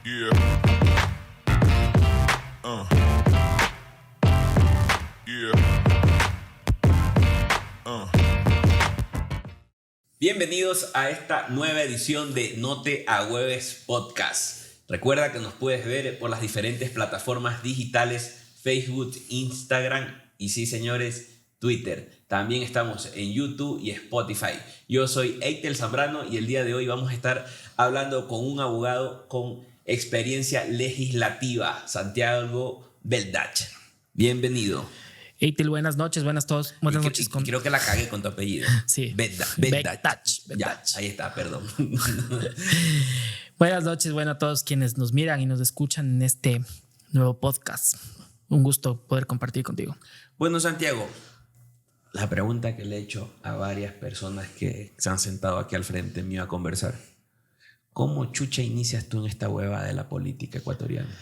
Yeah. Yeah. Bienvenidos a esta nueva edición de No Te Ahueves Podcast. Recuerda que nos puedes ver por las diferentes plataformas digitales, Facebook, Instagram y sí, señores, Twitter. También estamos en YouTube y Spotify. Yo soy Eitel Zambrano y el día de hoy vamos a estar hablando con un abogado con experiencia legislativa, Santiago Beldach. Bienvenido. Eitel, buenas noches, buenas noches. Creo que la cagué con tu apellido. Sí. Beldach. Ya, ahí está, perdón. Buenas noches, bueno, a todos quienes nos miran y nos escuchan en este nuevo podcast. Un gusto poder compartir contigo. Bueno, Santiago, la pregunta que le he hecho a varias personas que se han sentado aquí al frente mío a conversar. ¿Cómo chucha inicias tú en esta hueva de la política ecuatoriana?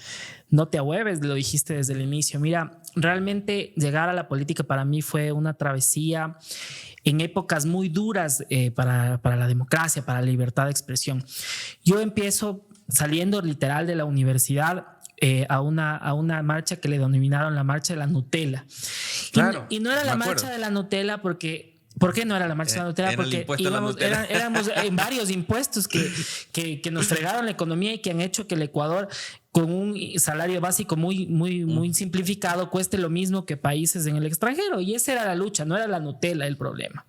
No te ahueves, lo dijiste desde el inicio. Mira, realmente llegar a la política para mí fue una travesía en épocas muy duras para la democracia, para la libertad de expresión. Yo empiezo saliendo literal de la universidad a una marcha que le denominaron la marcha de la Nutella. Claro, y no era la marcha de la Nutella porque... ¿Por qué no era la marcha de la Nutella? Porque éramos en varios impuestos que nos fregaron la economía y que han hecho que el Ecuador, con un salario básico muy simplificado, cueste lo mismo que países en el extranjero. Y esa era la lucha, no era la Nutella el problema.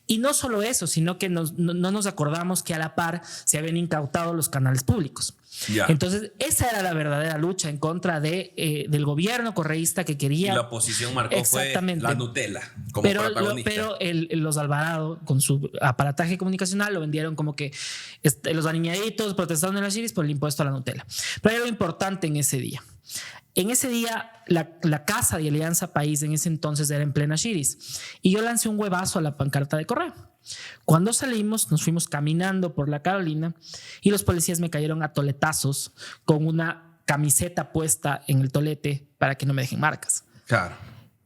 Y no solo eso, sino que no nos acordamos que a la par se habían incautado los canales públicos. Ya. Entonces, esa era la verdadera lucha en contra del gobierno correísta que quería. Y la oposición marcó fue la Nutella como protagonista. Pero los Alvarado, con su aparataje comunicacional, lo vendieron como que los aniñaditos protestaron en las Chiris por el impuesto a la Nutella. Pero hay algo importante en ese día. En ese día, la Casa de Alianza País en ese entonces era en plena Chiris. Y yo lancé un huevazo a la pancarta de Correa. Cuando salimos, nos fuimos caminando por la Carolina y los policías me cayeron a toletazos con una camiseta puesta en el tolete para que no me dejen marcas. Claro.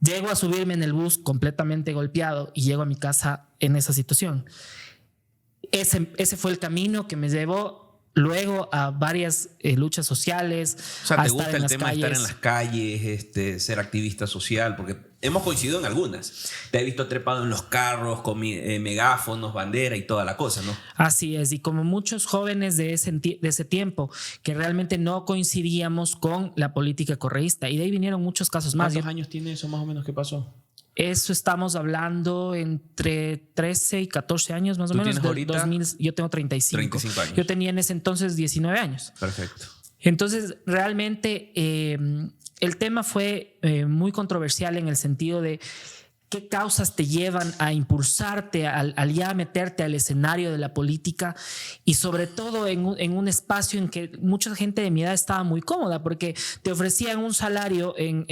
Llego a subirme en el bus completamente golpeado y llego a mi casa en esa situación. Ese fue el camino que me llevó luego a varias luchas sociales. O sea, ¿te gusta el tema de estar en las calles, ser activista social? Porque hemos coincidido en algunas. Te he visto trepado en los carros con megáfonos, bandera y toda la cosa, ¿no? Así es, y como muchos jóvenes de ese tiempo que realmente no coincidíamos con la política correísta, y de ahí vinieron muchos casos más. ¿Cuántos años tiene eso más o menos que pasó? Eso estamos hablando entre 13 y 14 años más o menos. ¿Tú tienes ahorita? 2000, yo tengo 35 años. Yo tenía en ese entonces 19 años. Perfecto. Entonces, realmente el tema fue muy controversial en el sentido de qué causas te llevan a impulsarte, al ya meterte al escenario de la política y sobre todo en un espacio en que mucha gente de mi edad estaba muy cómoda porque te ofrecían un salario en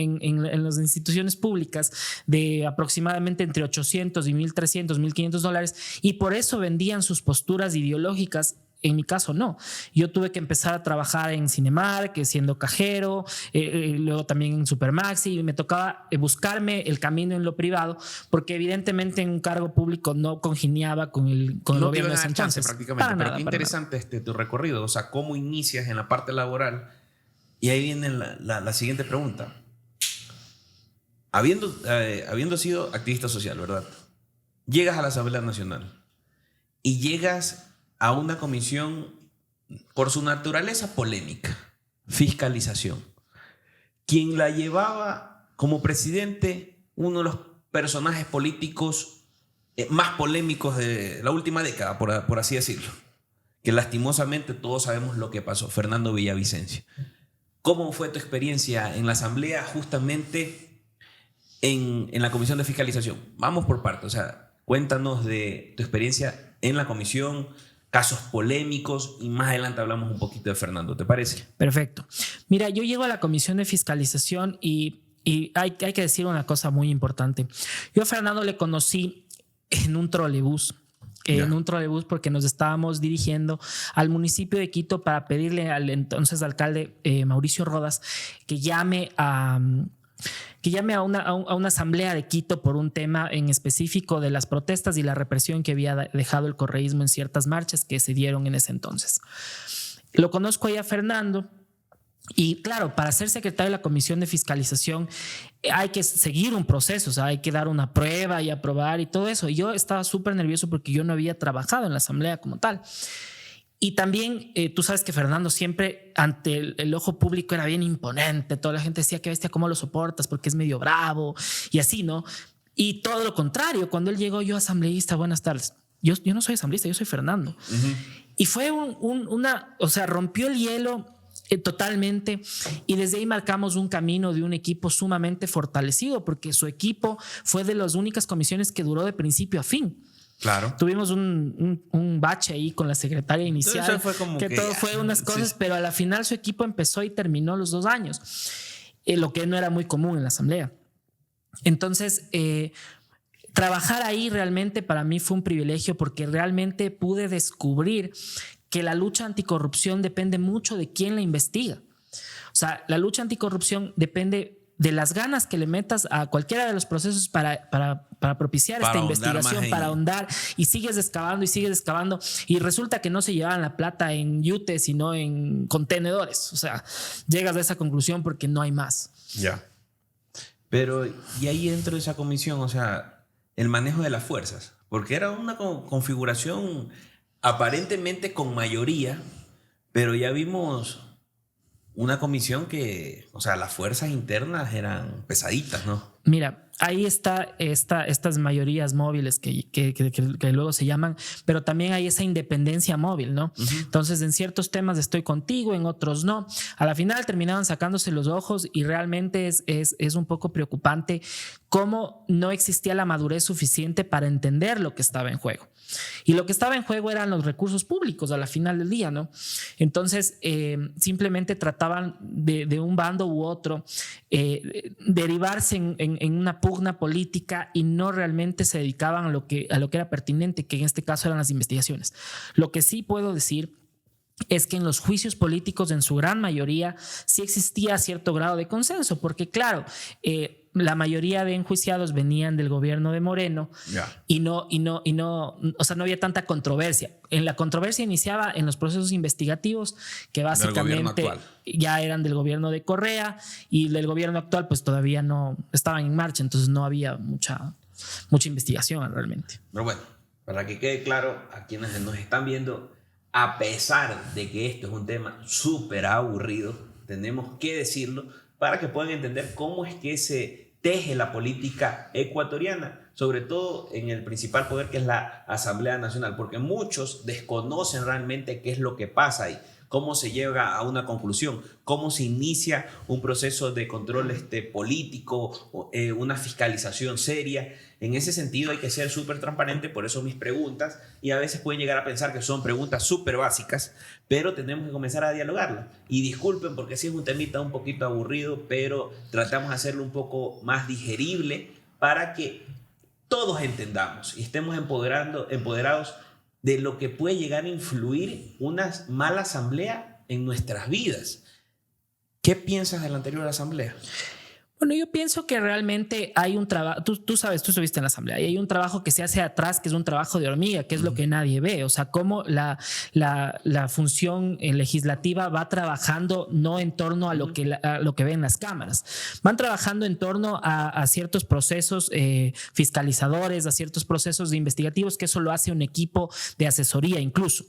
las instituciones públicas de aproximadamente entre 800 y 1.300, 1.500 dólares y por eso vendían sus posturas ideológicas. En mi caso no, yo tuve que empezar a trabajar en Cinemark, siendo cajero, luego también en Supermaxi y me tocaba buscarme el camino en lo privado porque evidentemente en un cargo público no congeniaba con el gobierno de ese entonces. Prácticamente, pero qué interesante tu recorrido, o sea, cómo inicias en la parte laboral y ahí viene la siguiente pregunta. Habiendo sido activista social, ¿verdad? Llegas a la Asamblea Nacional y llegas a una comisión por su naturaleza polémica, fiscalización. Quien la llevaba como presidente, uno de los personajes políticos más polémicos de la última década, por así decirlo, que lastimosamente todos sabemos lo que pasó, Fernando Villavicencio. ¿Cómo fue tu experiencia en la asamblea justamente en la comisión de fiscalización? Vamos por partes, o sea, cuéntanos de tu experiencia en la comisión, casos polémicos y más adelante hablamos un poquito de Fernando, ¿te parece? Perfecto. Mira, yo llego a la comisión de fiscalización y hay que decir una cosa muy importante. Yo a Fernando le conocí en un trolebús. En un trolebús porque nos estábamos dirigiendo al municipio de Quito para pedirle al entonces alcalde Mauricio Rodas que llame a una asamblea de Quito por un tema en específico de las protestas y la represión que había dejado el correísmo en ciertas marchas que se dieron en ese entonces. Lo conozco ahí a Fernando. Y claro, para ser secretario de la Comisión de Fiscalización hay que seguir un proceso, o sea, hay que dar una prueba y aprobar y todo eso. Y yo estaba súper nervioso porque yo no había trabajado en la asamblea como tal. Y también tú sabes que Fernando siempre ante el ojo público era bien imponente. Toda la gente decía, qué bestia, ¿cómo lo soportas? Porque es medio bravo y así, ¿no? Y todo lo contrario, cuando él llegó, yo asambleísta, buenas tardes. Yo no soy asambleísta, yo soy Fernando. Uh-huh. Y fue o sea, rompió el hielo totalmente, y desde ahí marcamos un camino de un equipo sumamente fortalecido, porque su equipo fue de las únicas comisiones que duró de principio a fin. Claro. Tuvimos un bache ahí con la secretaria inicial. Entonces fue como que todo fue unas cosas, sí. Pero a la final su equipo empezó y terminó los 2 años, lo que no era muy común en la asamblea. Entonces, trabajar ahí realmente para mí fue un privilegio, porque realmente pude descubrir que la lucha anticorrupción depende mucho de quién la investiga. O sea, la lucha anticorrupción depende de las ganas que le metas a cualquiera de los procesos para propiciar esta investigación, para ahondar, y sigues excavando y resulta que no se llevaban la plata en yutes sino en contenedores. O sea, llegas a esa conclusión porque no hay más. Ya. Pero y ahí dentro de esa comisión, o sea, el manejo de las fuerzas, porque era una configuración aparentemente con mayoría, pero ya vimos una comisión que, o sea, las fuerzas internas eran pesaditas, ¿no? Mira, ahí está estas mayorías móviles que luego se llaman, pero también hay esa independencia móvil, ¿no? Uh-huh. Entonces, en ciertos temas estoy contigo, en otros no. A la final terminaban sacándose los ojos, y realmente es un poco preocupante cómo no existía la madurez suficiente para entender lo que estaba en juego. Y lo que estaba en juego eran los recursos públicos a la final del día, ¿no? Entonces, simplemente trataban de un bando u otro derivarse en una pugna política, y no realmente se dedicaban a lo que era pertinente, que en este caso eran las investigaciones. Lo que sí puedo decir es que en los juicios políticos, en su gran mayoría, sí existía cierto grado de consenso, porque claro, la mayoría de enjuiciados venían del gobierno de Moreno, y no, o sea, no había tanta controversia. La controversia iniciaba en los procesos investigativos, que básicamente ya eran del gobierno de Correa, y del gobierno actual pues todavía no estaban en marcha, entonces no había mucha investigación realmente. Pero bueno, para que quede claro a quienes nos están viendo, a pesar de que esto es un tema súper aburrido, tenemos que decirlo para que puedan entender cómo es que se teje la política ecuatoriana, sobre todo en el principal poder, que es la Asamblea Nacional, porque muchos desconocen realmente qué es lo que pasa ahí, cómo se llega a una conclusión, cómo se inicia un proceso de control político, una fiscalización seria. En ese sentido hay que ser súper transparente, por eso mis preguntas, y a veces pueden llegar a pensar que son preguntas súper básicas, pero tenemos que comenzar a dialogarlas. Y disculpen porque sí es un temita un poquito aburrido, pero tratamos de hacerlo un poco más digerible para que todos entendamos y estemos empoderados de lo que puede llegar a influir una mala asamblea en nuestras vidas. ¿Qué piensas de la anterior asamblea? Bueno, yo pienso que realmente hay un trabajo, tú sabes, tú estuviste en la asamblea, y hay un trabajo que se hace atrás, que es un trabajo de hormiga, que es lo que nadie ve. O sea, cómo la función legislativa va trabajando no en torno a lo que ven las cámaras, van trabajando en torno a ciertos procesos fiscalizadores, a ciertos procesos investigativos, que eso lo hace un equipo de asesoría incluso.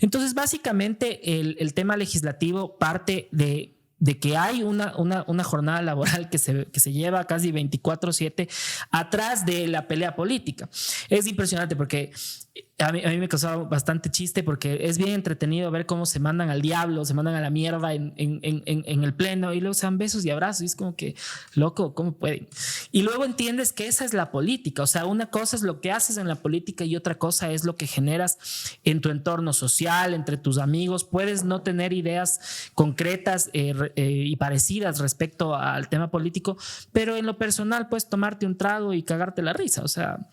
Entonces, básicamente el tema legislativo parte de que hay una jornada laboral que se lleva casi 24/7 atrás de la pelea política. Es impresionante porque a mí me causaba bastante chiste, porque es bien entretenido ver cómo se mandan al diablo, se mandan a la mierda en el pleno, y luego se dan besos y abrazos, y es como que, loco, ¿cómo pueden? Y luego entiendes que esa es la política. O sea, una cosa es lo que haces en la política y otra cosa es lo que generas en tu entorno social, entre tus amigos. Puedes no tener ideas concretas y parecidas respecto al tema político, pero en lo personal puedes tomarte un trago y cagarte la risa. O sea,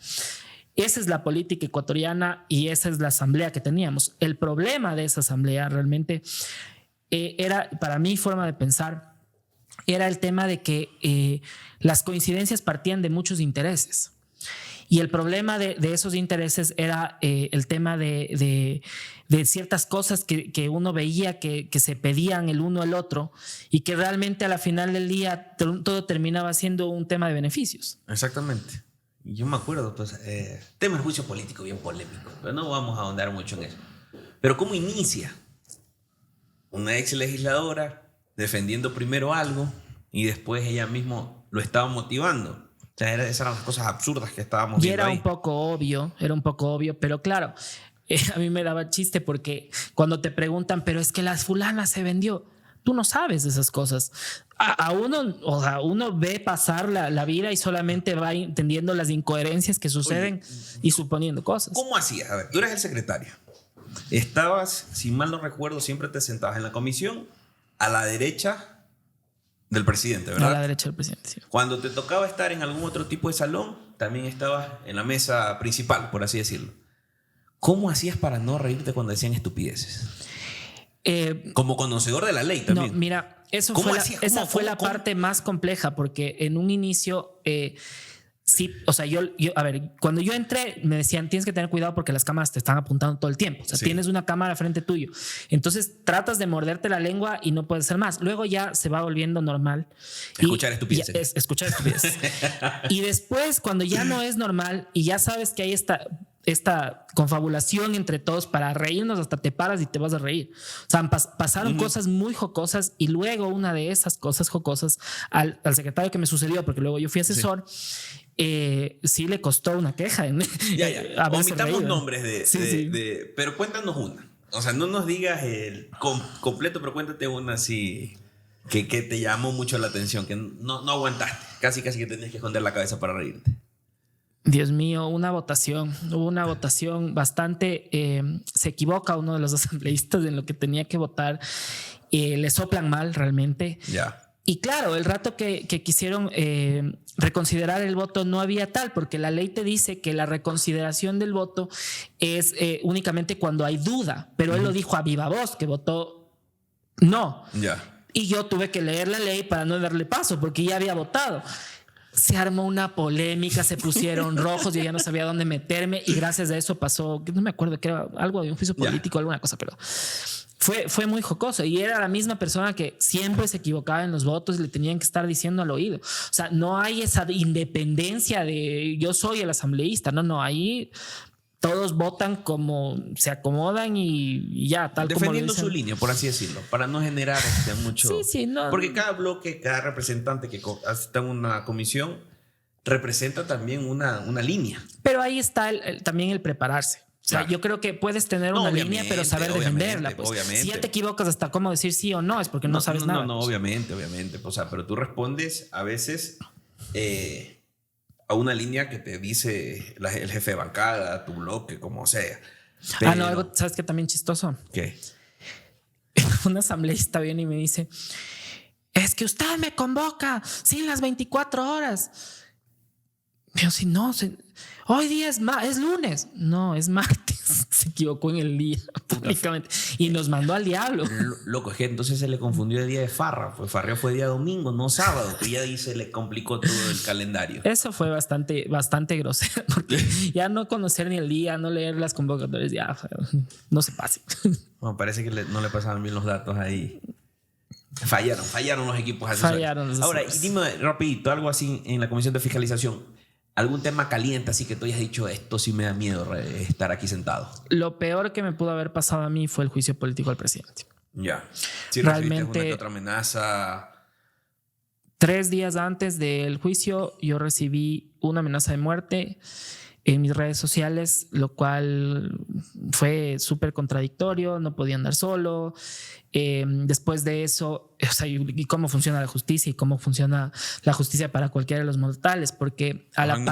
esa es la política ecuatoriana y esa es la asamblea que teníamos. El problema de esa asamblea realmente era, para mi forma de pensar, era el tema de que las coincidencias partían de muchos intereses. Y el problema de esos intereses era el tema de ciertas cosas que uno veía que se pedían el uno al otro y que realmente a la final del día todo terminaba siendo un tema de beneficios. Exactamente. Y yo me acuerdo, pues, tema del juicio político bien polémico, pero no vamos a ahondar mucho en eso. Pero ¿cómo inicia? Una ex legisladora defendiendo primero algo y después ella misma lo estaba motivando. O sea, esas eran las cosas absurdas que estábamos viendo ahí. Era un poco obvio, pero claro, a mí me daba chiste porque cuando te preguntan, pero es que la fulana se vendió, tú no sabes esas cosas. A uno, o sea, uno ve pasar la vida y solamente va entendiendo las incoherencias que suceden. Oye, y suponiendo cosas. ¿Cómo hacías? A ver, tú eres el secretario. Estabas, si mal no recuerdo, siempre te sentabas en la comisión a la derecha del presidente, ¿verdad? A la derecha del presidente, sí. Cuando te tocaba estar en algún otro tipo de salón, también estabas en la mesa principal, por así decirlo. ¿Cómo hacías para no reírte cuando decían estupideces? Como conocedor de la ley también. No, mira, esa fue la parte más compleja, porque en un inicio... sí, o sea, a ver, cuando yo entré me decían tienes que tener cuidado porque las cámaras te están apuntando todo el tiempo. O sea, sí, tienes una cámara frente tuyo. Entonces tratas de morderte la lengua y no puedes hacer más. Luego ya se va volviendo normal. Escuchar estupideces. Escuchar estupideces. Y después, cuando ya no es normal y ya sabes que hay esta confabulación entre todos para reírnos, hasta te paras y te vas a reír. O sea, pasaron cosas muy jocosas y luego una de esas cosas jocosas al secretario que me sucedió, porque luego yo fui asesor, sí le costó una queja. Ya. Omitamos nombres pero cuéntanos una. O sea, no nos digas el completo, pero cuéntate una así que te llamó mucho la atención, que no aguantaste. Casi que tenías que esconder la cabeza para reírte. Dios mío, hubo una votación bastante... se equivoca uno de los asambleístas en lo que tenía que votar. Le soplan mal realmente. Ya. Y claro, el rato que quisieron reconsiderar el voto no había tal, porque la ley te dice que la reconsideración del voto es únicamente cuando hay duda. Pero él lo dijo a viva voz, que votó no. Ya. Y yo tuve que leer la ley para no darle paso, porque ya había votado. Se armó una polémica, se pusieron rojos, yo ya no sabía dónde meterme y gracias a eso pasó, no me acuerdo que era algo de un juicio político, alguna cosa, pero fue muy jocoso y era la misma persona que siempre se equivocaba en los votos y le tenían que estar diciendo al oído. O sea, no hay esa independencia de yo soy el asambleísta, no, ahí todos votan como se acomodan y ya, tal como defendiendo su línea, por así decirlo, para no generar mucho... Sí, no. Porque cada bloque, cada representante que está en una comisión representa también una línea. Pero ahí está también el prepararse. O sea, yo creo que puedes tener una línea, pero saber defenderla. Pues. Obviamente. Si ya te equivocas hasta cómo decir sí o no, es porque no sabes nada. No, obviamente. O sea, pero tú respondes a veces... a una línea que te dice el jefe de bancada, tu bloque, como sea. Pero... no, algo, ¿sabes qué también chistoso? ¿Qué? Un asambleísta viene y me dice, es que usted me convoca sin las 24 horas. Pero si no, hoy día es lunes. No, es martes. Se equivocó en el día públicamente y nos mandó al diablo. Loco, es que entonces se le confundió el día de farra. Farra fue día domingo, no sábado, que ya se le complicó todo el calendario. Eso fue bastante grosero, porque ya no conocer ni el día, no leer las convocatorias, ya no se pase. Bueno, parece que no le pasaban bien los datos ahí. Fallaron los equipos asesores. Ahora, y dime rapidito, algo así en la comisión de fiscalización. ¿Algún tema caliente así que tú hayas dicho esto sí me da miedo estar aquí sentado? Lo peor que me pudo haber pasado a mí fue el juicio político al presidente. Ya. ¿Sí realmente recibiste otra amenaza? 3 días antes del juicio yo recibí una amenaza de muerte en mis redes sociales, lo cual fue súper contradictorio, no podía andar solo. Después de eso, o sea, y cómo funciona la justicia y cómo funciona la justicia para cualquiera de los mortales, porque a la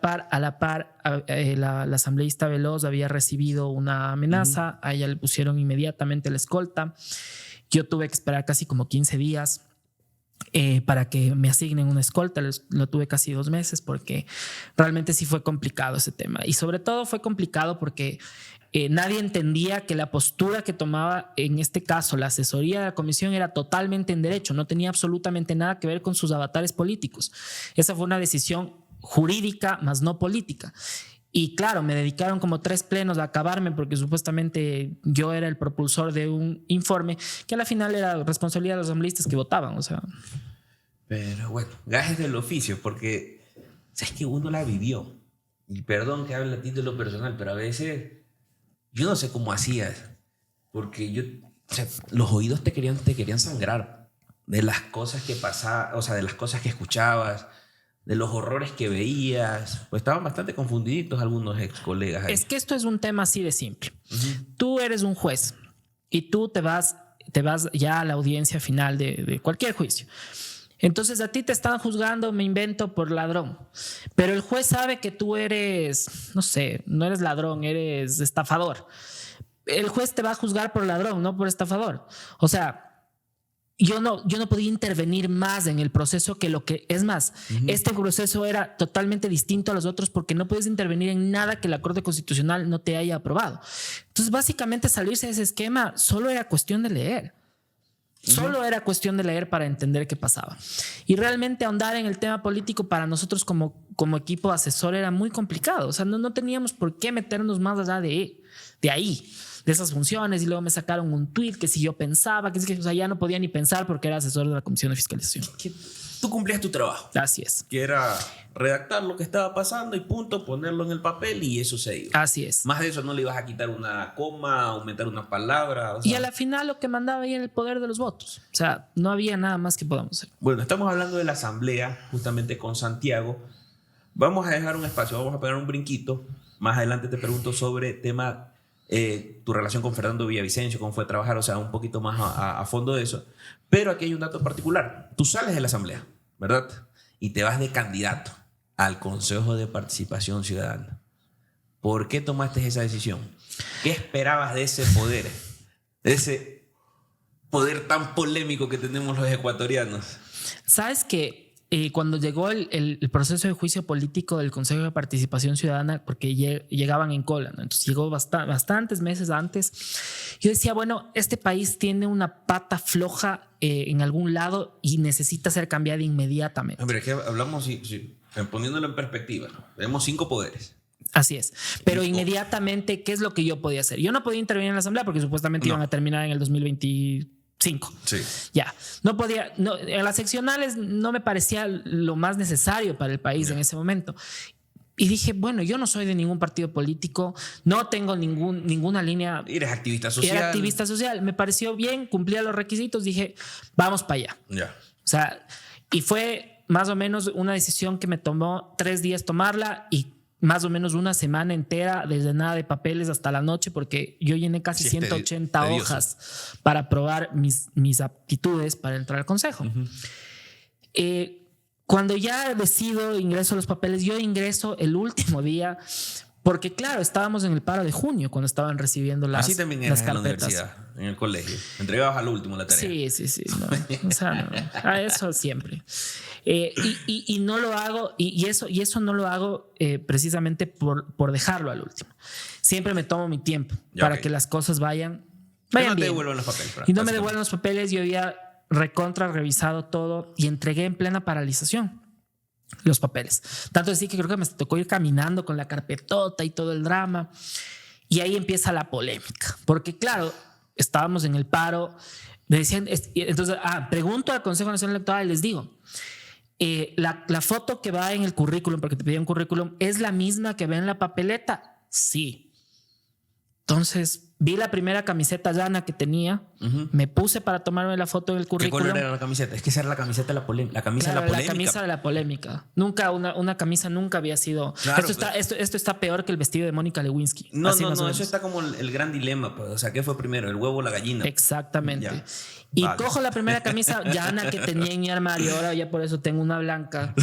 par, la asambleísta Veloz había recibido una amenaza, a ella le pusieron inmediatamente la escolta. Yo tuve que esperar casi como 15 días para que me asignen una escolta. Lo tuve casi 2 meses porque realmente sí fue complicado ese tema. Y sobre todo fue complicado porque nadie entendía que la postura que tomaba en este caso la asesoría de la comisión era totalmente en derecho, no tenía absolutamente nada que ver con sus avatares políticos. Esa fue una decisión jurídica, más no política. Y claro, me dedicaron como 3 plenos a acabarme porque supuestamente yo era el propulsor de un informe que a la final era responsabilidad de los asambleístas que votaban. O sea. Pero bueno, gajes del oficio, porque sabes que uno la vivió. Y perdón que hable a título personal, pero a veces yo no sé cómo hacías, porque o sea, los oídos te querían sangrar de las cosas que pasaban, o sea, de las cosas que escuchabas, de los horrores que veías. Pues estaban bastante confundiditos algunos ex colegas ahí. Es que esto es un tema así de simple. Tú eres un juez y tú te vas ya a la audiencia final de cualquier juicio. Entonces a ti te están juzgando, me invento, por ladrón. Pero el juez sabe que tú eres, no sé, no eres ladrón, eres estafador. El juez te va a juzgar por ladrón, no por estafador. O sea, yo no podía intervenir más en el proceso que lo que... Es más, este proceso era totalmente distinto a los otros porque no puedes intervenir en nada que la Corte Constitucional no te haya aprobado. Entonces, básicamente, salirse de ese esquema solo era cuestión de leer. Solo era cuestión de leer para entender qué pasaba. Y realmente ahondar en el tema político para nosotros como equipo asesor era muy complicado. O sea, no teníamos por qué meternos más allá de ahí, de esas funciones. Y luego me sacaron un tweet que si yo pensaba, o sea, ya no podía ni pensar porque era asesor de la Comisión de Fiscalización. Tú cumplías tu trabajo. Así es. Que era redactar lo que estaba pasando y punto, ponerlo en el papel y eso se iba. Así es. Más de eso no le ibas a quitar una coma, aumentar una palabra. O sea. Y a la final lo que mandaba ahí era el poder de los votos. O sea, no había nada más que podamos hacer. Bueno, estamos hablando de la asamblea justamente con Santiago. Vamos a dejar un espacio, vamos a pegar un brinquito. Más adelante te pregunto sobre tema, tu relación con Fernando Villavicencio, cómo fue a trabajar, o sea, un poquito más a fondo de eso. Pero aquí hay un dato particular. Tú sales de la asamblea, ¿verdad? Y te vas de candidato al Consejo de Participación Ciudadana. ¿Por qué tomaste esa decisión? ¿Qué esperabas de ese poder? De ese poder tan polémico que tenemos los ecuatorianos. ¿Sabes qué? Cuando llegó el proceso de juicio político del Consejo de Participación Ciudadana, porque llegaban en cola, ¿no? Entonces llegó bastantes meses antes, yo decía, bueno, este país tiene una pata floja en algún lado y necesita ser cambiada inmediatamente. Hombre, es que hablamos, poniéndolo en perspectiva, ¿no? Tenemos 5 poderes. Así es. Pero inmediatamente, ¿qué es lo que yo podía hacer? Yo no podía intervenir en la asamblea porque supuestamente iban a terminar en el 2025. Sí. Ya. No podía. No, en las seccionales no me parecía lo más necesario para el país en ese momento. Y dije, bueno, yo no soy de ningún partido político, no tengo ninguna línea. Eres activista social. Era activista social. Me pareció bien, cumplía los requisitos. Dije, vamos para allá. Ya. O sea, y fue más o menos una decisión que me tomó 3 días tomarla y más o menos una semana entera, desde nada de papeles hasta la noche, porque yo llené casi 180 hojas para probar mis aptitudes para entrar al consejo. Cuando ya decido, ingreso los papeles, yo ingreso el último día, porque claro, estábamos en el paro de junio cuando estaban recibiendo las carpetas. Así también eras en la universidad, en el colegio. Entregabas al último la tarea. Sí. No, o sea, no, a eso siempre. Y no lo hago, y eso no lo hago precisamente por dejarlo al último. Siempre me tomo mi tiempo para que las cosas vayan no te bien. devuelvan los papeles. Y no me devuelvan los papeles. Yo había revisado todo y entregué en plena paralización los papeles. Tanto así que creo que me tocó ir caminando con la carpetota y todo el drama. Y ahí empieza la polémica. Porque claro, estábamos en el paro. Me decían, entonces, pregunto al Consejo Nacional Electoral y les digo, la foto que va en el currículum, porque te pedía un currículum, ¿es la misma que ve en la papeleta? Sí. Entonces vi la primera camiseta llana que tenía, me puse para tomarme la foto en el currículum. ¿Qué color era la camiseta? Es que esa era la camiseta de la polémica. La camisa de la polémica. La camisa de la polémica. Nunca, una camisa nunca había sido. Claro, esto está peor que el vestido de Mónica Lewinsky. No, eso está como el gran dilema. Pues. O sea, ¿qué fue primero? ¿El huevo o la gallina? Exactamente. Ya. Y cojo la primera camisa llana que tenía en mi armario, ahora ya por eso tengo una blanca.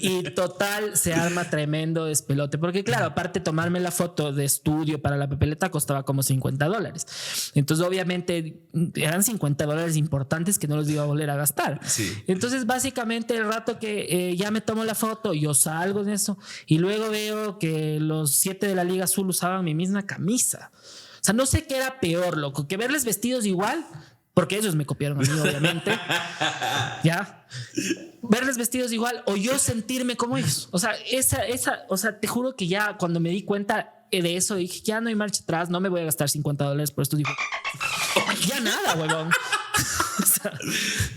y total, se arma tremendo despelote. Porque claro, aparte tomarme la foto de estudio para la papeleta costaba como $50. Entonces obviamente eran $50 importantes que no los iba a volver a gastar. Sí. Entonces básicamente el rato que ya me tomo la foto, yo salgo de eso y luego veo que los 7 de la Liga Azul usaban mi misma camisa. O sea, no sé qué era peor, loco, que verles vestidos igual porque ellos me copiaron a mí, obviamente. Ya. Verles vestidos igual o yo sentirme como ellos. O sea, o sea, te juro que ya cuando me di cuenta de eso, dije, ya no hay marcha atrás, no me voy a gastar $50 por esto. Digo, ya nada, huevón. O sea,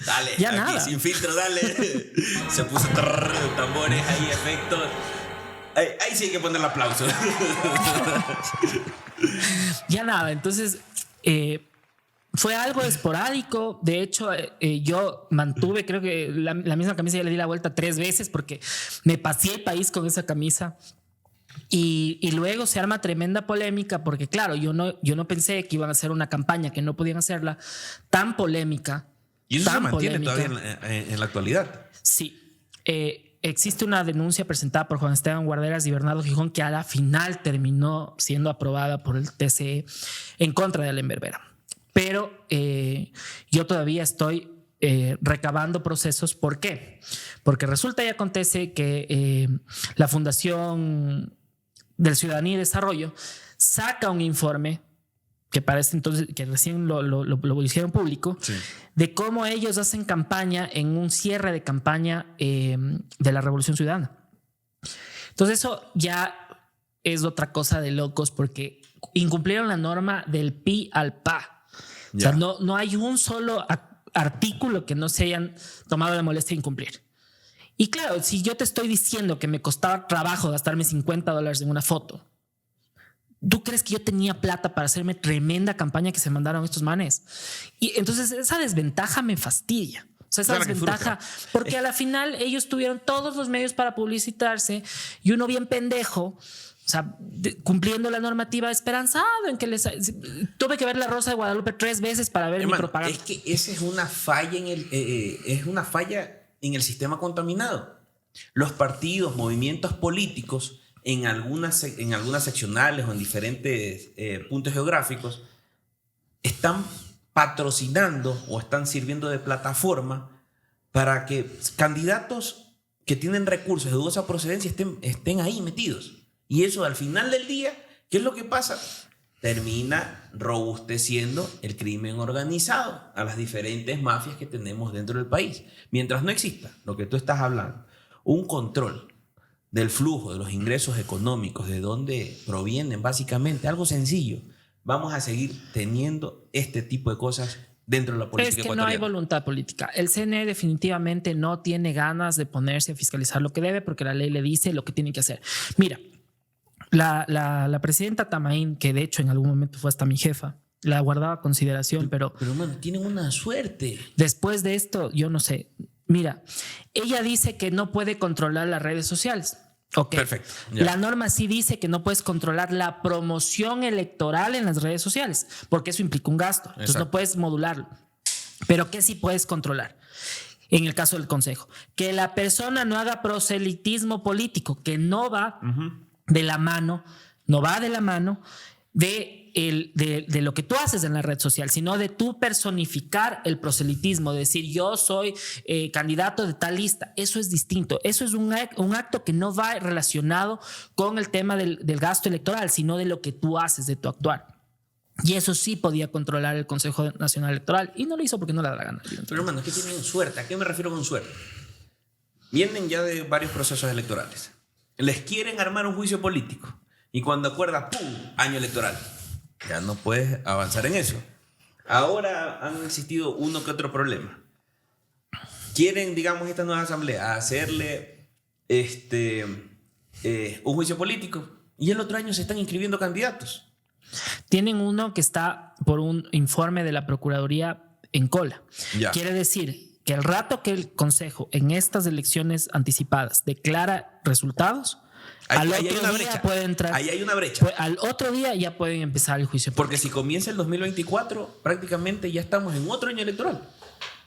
dale, ya aquí nada. sin filtro, dale. Se puso tambores ahí, efectos. Ahí sí hay que poner el aplauso. Ya nada, entonces fue algo esporádico. De hecho, yo mantuve, creo que la misma camisa ya le di la vuelta 3 veces porque me pasé el país con esa camisa. Y luego se arma tremenda polémica porque, claro, yo no pensé que iban a hacer una campaña, que no podían hacerla tan polémica. Y eso tan se mantiene polémica. todavía en la actualidad. Sí. Existe una denuncia presentada por Juan Esteban Guarderas y Bernardo Gijón que a la final terminó siendo aprobada por el TCE en contra de Allen Berbera. Pero yo todavía estoy recabando procesos. ¿Por qué? Porque resulta y acontece que la Fundación del Ciudadanía y Desarrollo saca un informe que parece entonces que recién lo hicieron público, sí, de cómo ellos hacen campaña en un cierre de campaña de la Revolución Ciudadana. Entonces eso ya es otra cosa de locos porque incumplieron la norma del pi al pa. O sea, no hay un solo artículo que no se hayan tomado la molestia de incumplir. Y claro, si yo te estoy diciendo que me costaba trabajo gastarme $50 en una foto, ¿tú crees que yo tenía plata para hacerme tremenda campaña que se mandaron estos manes? Y entonces esa desventaja me fastidia. O sea, esa desventaja, porque a la final ellos tuvieron todos los medios para publicitarse y uno bien pendejo, o sea, cumpliendo la normativa, esperanzado en que les... Tuve que ver La Rosa de Guadalupe 3 veces para ver mi propaganda. Es que esa es una falla es una falla en el sistema contaminado. Los partidos, movimientos políticos, en algunas seccionales o en diferentes puntos geográficos, están patrocinando o están sirviendo de plataforma para que candidatos que tienen recursos de dudosa procedencia estén ahí metidos. Y eso al final del día, ¿qué es lo que pasa? Termina robusteciendo el crimen organizado a las diferentes mafias que tenemos dentro del país. Mientras no exista lo que tú estás hablando, un control del flujo de los ingresos económicos, de dónde provienen básicamente, algo sencillo, vamos a seguir teniendo este tipo de cosas dentro de la política ecuatoriana. No hay voluntad política. El CNE definitivamente no tiene ganas de ponerse a fiscalizar lo que debe porque la ley le dice lo que tiene que hacer. Mira, la presidenta Tamaín, que de hecho en algún momento fue hasta mi jefa, la guardaba a consideración, pero bueno, tienen una suerte. Después de esto, yo no sé. Mira, ella dice que no puede controlar las redes sociales. Okay. Perfecto. Ya. La norma sí dice que no puedes controlar la promoción electoral en las redes sociales, porque eso implica un gasto. Entonces Exacto. no puedes modularlo. Pero ¿qué sí puedes controlar? En el caso del consejo, que la persona no haga proselitismo político, que no va de la mano, de lo que tú haces en la red social, sino de tú personificar el proselitismo, decir yo soy candidato de tal lista. Eso es distinto. Eso es un acto que no va relacionado con el tema del gasto electoral, sino de lo que tú haces, de tu actuar. Y eso sí podía controlar el Consejo Nacional Electoral y no lo hizo porque no le da la gana. Pero hermano, es que tienen suerte. ¿A qué me refiero con suerte? Vienen ya de varios procesos electorales. Les quieren armar un juicio político y cuando acuerda, ¡pum!, año electoral. Ya no puedes avanzar en eso. Ahora han existido uno que otro problema. Quieren, digamos, esta nueva asamblea hacerle un juicio político y el otro año se están inscribiendo candidatos. Tienen uno que está por un informe de la Procuraduría en cola. Ya. Quiere decir que el rato que el Consejo en estas elecciones anticipadas declara resultados, al otro día puede entrar. Ahí hay una brecha. Al otro día ya pueden empezar el juicio. Porque si comienza el 2024, prácticamente ya estamos en otro año electoral.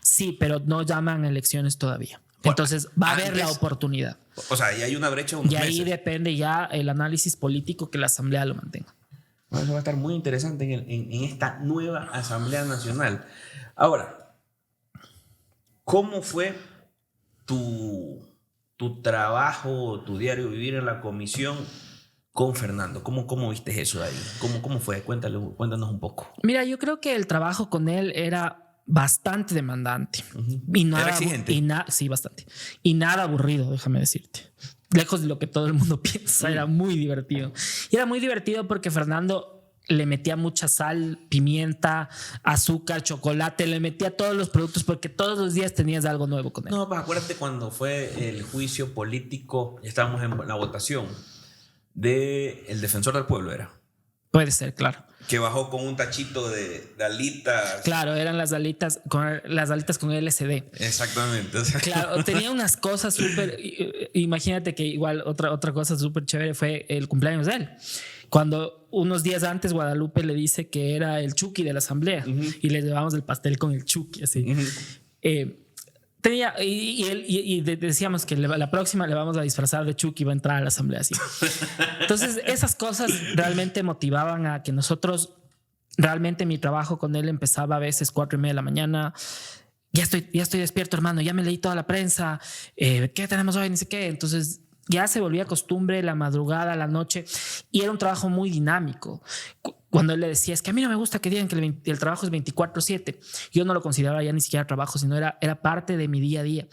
Sí, pero no llaman elecciones todavía. Bueno, entonces va a haber la oportunidad. O sea, ahí hay una brecha. Y ahí depende ya el análisis político que la Asamblea lo mantenga. Bueno, eso va a estar muy interesante en esta nueva Asamblea Nacional. Ahora, ¿cómo fue tu trabajo, tu diario vivir en la comisión con Fernando? ¿Cómo viste eso de ahí? ¿Cómo fue? Cuéntanos un poco. Mira, yo creo que el trabajo con él era bastante demandante. ¿Era exigente? Sí, bastante. Y nada aburrido, déjame decirte. Lejos de lo que todo el mundo piensa, era muy divertido. Y era muy divertido porque Fernando le metía mucha sal, pimienta, azúcar, chocolate, le metía todos los productos porque todos los días tenías algo nuevo con él. No, pues acuérdate cuando fue el juicio político, estábamos en la votación del defensor del pueblo, era. Puede ser, claro. Que bajó con un tachito de alitas. Claro, eran las alitas con LSD. Exactamente. O sea, claro, tenía unas cosas súper. Imagínate que igual otra cosa súper chévere fue el cumpleaños de él. Cuando unos días antes Guadalupe le dice que era el Chucky de la asamblea y le llevamos el pastel con el Chucky, así. Decíamos que la próxima le vamos a disfrazar de Chucky y va a entrar a la asamblea así. Entonces esas cosas realmente motivaban a que nosotros, realmente mi trabajo con él empezaba a veces 4:30 de la mañana. Ya estoy despierto, hermano, ya me leí toda la prensa, ¿qué tenemos hoy? Ni sé qué. Entonces ya se volvía costumbre la madrugada, la noche, y era un trabajo muy dinámico. Cuando él le decía, es que a mí no me gusta que digan que el trabajo es 24/7, yo no lo consideraba ya ni siquiera trabajo, sino era parte de mi día a día.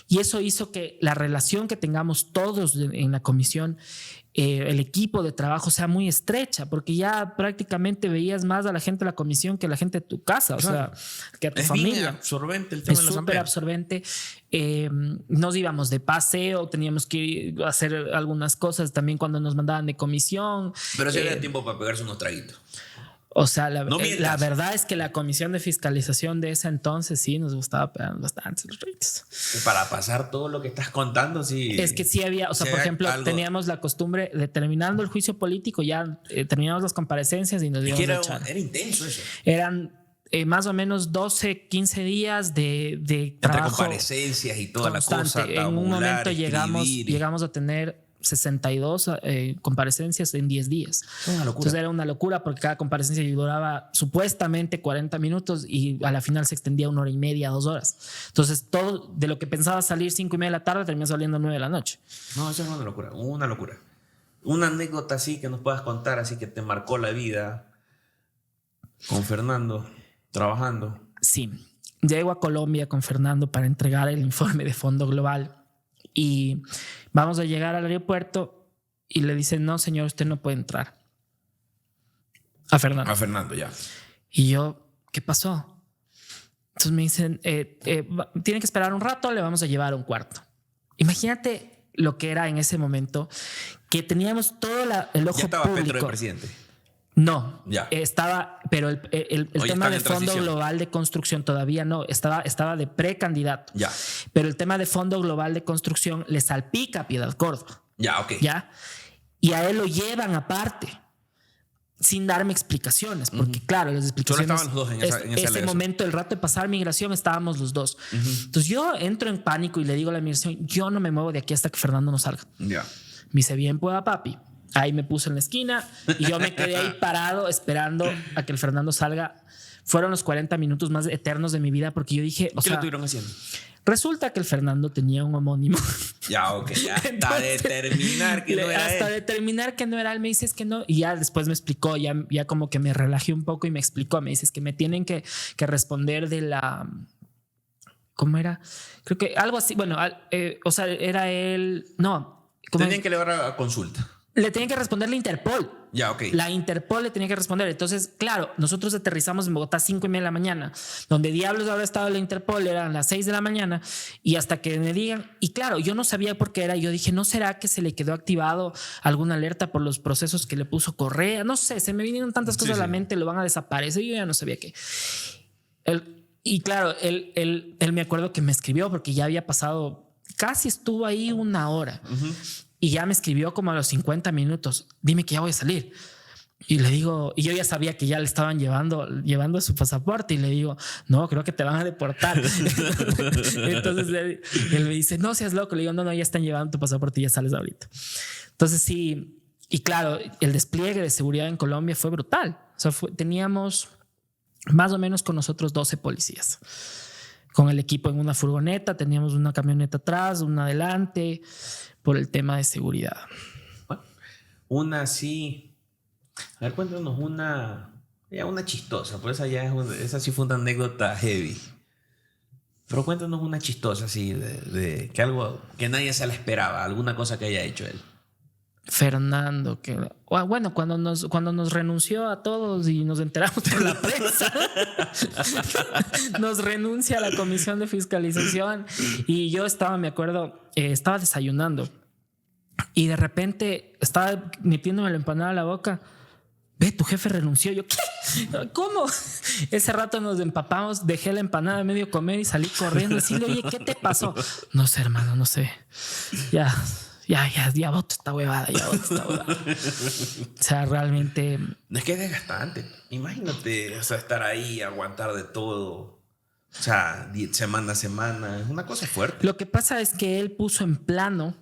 Y eso hizo que la relación que tengamos todos en la comisión, el equipo de trabajo, sea muy estrecha, porque ya prácticamente veías más a la gente de la comisión que a la gente de tu casa, claro. O sea, que a tu es familia. bien absorbente el tema Es de la súper asamblea. absorbente. Nos íbamos de paseo, teníamos que hacer algunas cosas también cuando nos mandaban de comisión. Pero sí había tiempo para pegarse unos traguitos. O sea, la verdad es que la comisión de fiscalización de ese entonces sí nos gustaba pegar bastante los ritos. Para pasar todo lo que estás contando, sí. Es que sí había, o sea, por ejemplo, teníamos la costumbre de, terminando el juicio político, ya terminamos las comparecencias y nos íbamos a echar. Era intenso eso. Eran más o menos 12, 15 días de trabajo. Entre comparecencias y toda constante. la cosa. En un momento escribir. llegamos a tener 62 comparecencias en 10 días. Una locura. Entonces era una locura porque cada comparecencia duraba supuestamente 40 minutos y a la final se extendía 1 hora y media, 2 horas. Entonces todo de lo que pensaba salir 5:30 de la tarde terminó saliendo 9 de la noche. No, eso es una locura, una locura. Una anécdota así que nos puedas contar, así que te marcó la vida con Fernando, trabajando. Sí, llego a Colombia con Fernando para entregar el informe de Fondo Global y vamos a llegar al aeropuerto y le dicen, no señor, usted no puede entrar. A Fernando. A Fernando, ya. Y yo, ¿qué pasó? Entonces me dicen, tiene que esperar un rato, le vamos a llevar a un cuarto. Imagínate lo que era en ese momento, que teníamos todo el ojo ya estaba público. Petro de presidente. No, ya. Estaba, pero el tema de Fondo Global de Construcción todavía no, estaba de precandidato. Ya. Pero el tema de Fondo Global de Construcción le salpica a Piedad Córdoba. Ya, ok. Ya. Y a él lo llevan aparte, sin darme explicaciones, porque claro, las explicaciones. Solo estaban los dos en ese momento, el rato de pasar migración, estábamos los dos. Entonces yo entro en pánico y le digo a la migración, yo no me muevo de aquí hasta que Fernando no salga. Ya. Me dice, bien pueda, papi. Ahí me puse en la esquina y yo me quedé ahí parado esperando a que el Fernando salga. Fueron los 40 minutos más eternos de mi vida porque yo dije, ¿Qué lo estuvieron haciendo? Resulta que el Fernando tenía un homónimo. Ya, ok, ya. Hasta determinar que no era él. Hasta determinar que no era él, me dices que no. Y ya después me explicó, ya como que me relajé un poco y me explicó. Me dices que me tienen que responder de la... ¿Cómo era? Creo que algo así. Bueno, o sea, era él... No. Tenían que llevar a consulta. Le tenían que responder la Interpol. Ya, ok. La Interpol le tenía que responder. Entonces, claro, nosotros aterrizamos en Bogotá a 5:30 de la mañana. Donde diablos habrá estado la Interpol eran las 6 de la mañana. Y hasta que me digan... Y claro, yo no sabía por qué era. Yo dije, ¿no será que se le quedó activado alguna alerta por los procesos que le puso Correa? No sé, se me vinieron tantas cosas a la mente. Lo van a desaparecer. Yo ya no sabía qué. Y claro, él me acuerdo que me escribió porque ya había pasado... Casi estuvo ahí 1 hora. Y ya me escribió como a los 50 minutos. Dime que ya voy a salir. Y le digo, y yo ya sabía que ya le estaban llevando su pasaporte. Y le digo, no, creo que te van a deportar. Entonces él me dice, no seas loco. Le digo, no, ya están llevando tu pasaporte y ya sales ahorita. Entonces sí. Y claro, el despliegue de seguridad en Colombia fue brutal. O sea, teníamos más o menos con nosotros 12 policías. Con el equipo en una furgoneta, teníamos una camioneta atrás, una adelante, por el tema de seguridad. Una así. A ver, cuéntanos una Ya una chistosa, pues esa sí fue una anécdota heavy. Pero cuéntanos una chistosa así, de que algo que nadie se la esperaba, alguna cosa que haya hecho él. Fernando, bueno, cuando nos renunció a todos y nos enteramos por la prensa, nos renuncia a la comisión de fiscalización y yo me acuerdo, estaba desayunando y de repente estaba metiéndome la empanada a la boca. Ve, tu jefe renunció. Yo, ¿qué? ¿Cómo? Ese rato nos empapamos, dejé la empanada a medio comer y salí corriendo a decirle, oye, ¿qué te pasó? No sé, hermano, no sé. Ya boto esta huevada, O sea, realmente... No, es que es desgastante. Imagínate, o sea, estar ahí, aguantar de todo. O sea, semana a semana. Es una cosa fuerte. Lo que pasa es que él puso en plano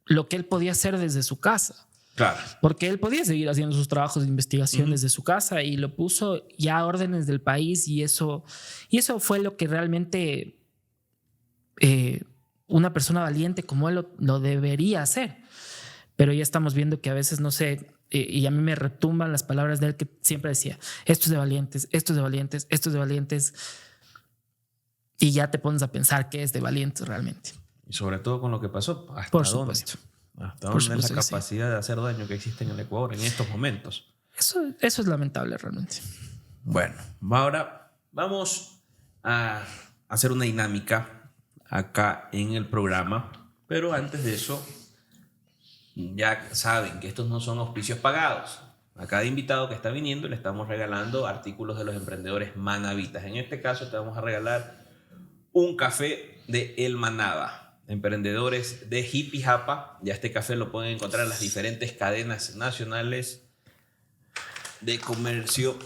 lo que él podía hacer desde su casa. Claro. Porque él podía seguir haciendo sus trabajos de investigación desde su casa y lo puso ya a órdenes del país y eso fue lo que realmente una persona valiente como él lo debería hacer. Pero ya estamos viendo que a veces, no sé, y a mí me retumban las palabras de él que siempre decía, esto es de valientes, esto es de valientes, esto es de valientes. Y ya te pones a pensar qué es de valientes realmente. Y sobre todo con lo que pasó. ¿Hasta Por dónde? supuesto. ¿Hasta dónde es la capacidad de hacer daño que existe en el Ecuador en estos momentos? Eso es lamentable realmente. Bueno, ahora vamos a hacer una dinámica acá en el programa, pero antes de eso, ya saben que estos no son auspicios pagados. A cada invitado que está viniendo le estamos regalando artículos de los emprendedores manavitas. En este caso te vamos a regalar un café de El Manaba. Emprendedores de Hippie Japa. Ya este café lo pueden encontrar en las diferentes cadenas nacionales de comercio.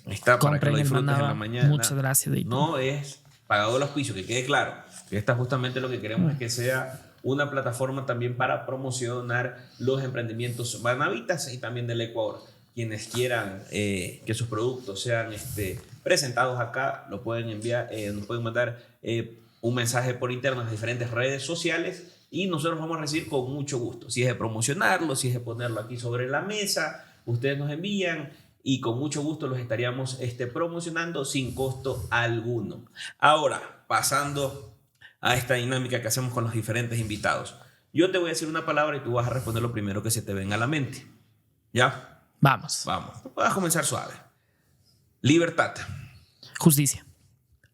Está para que lo disfrutes en la mañana. Muchas gracias. No es pagado el auspicio, que quede claro. Que esta justamente lo que queremos es que sea una plataforma también para promocionar los emprendimientos manavitas y también del Ecuador. Quienes quieran que sus productos sean presentados acá, lo pueden enviar, nos pueden mandar un mensaje por interno en las diferentes redes sociales y nosotros vamos a recibir con mucho gusto. Si es de promocionarlo, si es de ponerlo aquí sobre la mesa, ustedes nos envían y con mucho gusto los estaríamos promocionando sin costo alguno. Ahora, pasando a esta dinámica que hacemos con los diferentes invitados. Yo te voy a decir una palabra y tú vas a responder lo primero que se te venga a la mente. ¿Ya? Vamos. Vas a comenzar suave. Libertad. Justicia.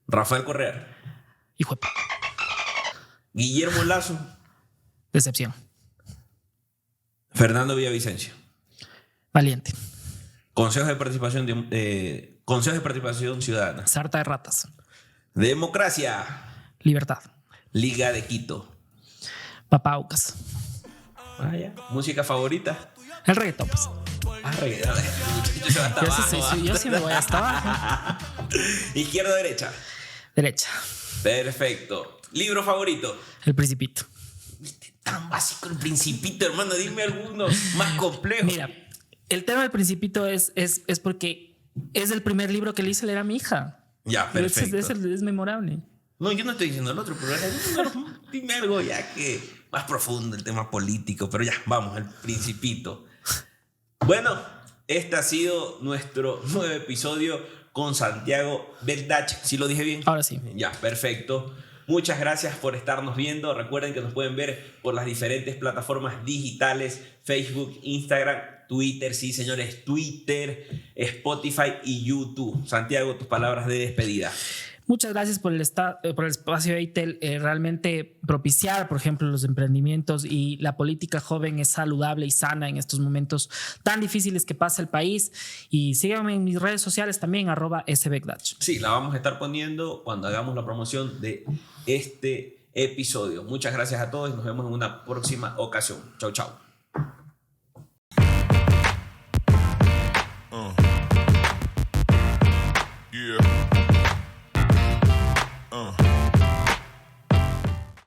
Rafael Correa. Hijo de... Guillermo Lazo. Decepción. Fernando Villavicencio. Valiente. Consejos de participación ciudadana. Sarta de ratas. Democracia. Libertad. Liga de Quito. Papaucas. Música favorita. El reggaetón, pues. Reggaetón. Yo sí me voy hasta abajo. Izquierda o derecha. Derecha. Perfecto. ¿Libro favorito? El Principito. Tan básico El Principito, hermano. Dime alguno más complejo. Mira, el tema del Principito es porque es el primer libro que le hice leer a mi hija. Ya, perfecto. Es memorable. No, yo no estoy diciendo el otro, pero dime algo ya que más profundo, el tema político. Pero ya, vamos, El Principito. Bueno, este ha sido nuestro nuevo episodio con Santiago Begdach. ¿Sí lo dije bien? Ahora sí. Ya, perfecto. Muchas gracias por estarnos viendo. Recuerden que nos pueden ver por las diferentes plataformas digitales: Facebook, Instagram, Twitter, sí señores, Twitter, Spotify y YouTube. Santiago, tus palabras de despedida. Muchas gracias por el espacio EITEL. Realmente propiciar, por ejemplo, los emprendimientos y la política joven es saludable y sana en estos momentos tan difíciles que pasa el país. Y síganme en mis redes sociales también, @sbegdach. Sí, la vamos a estar poniendo cuando hagamos la promoción de este episodio. Muchas gracias a todos y nos vemos en una próxima ocasión. Chau, chau.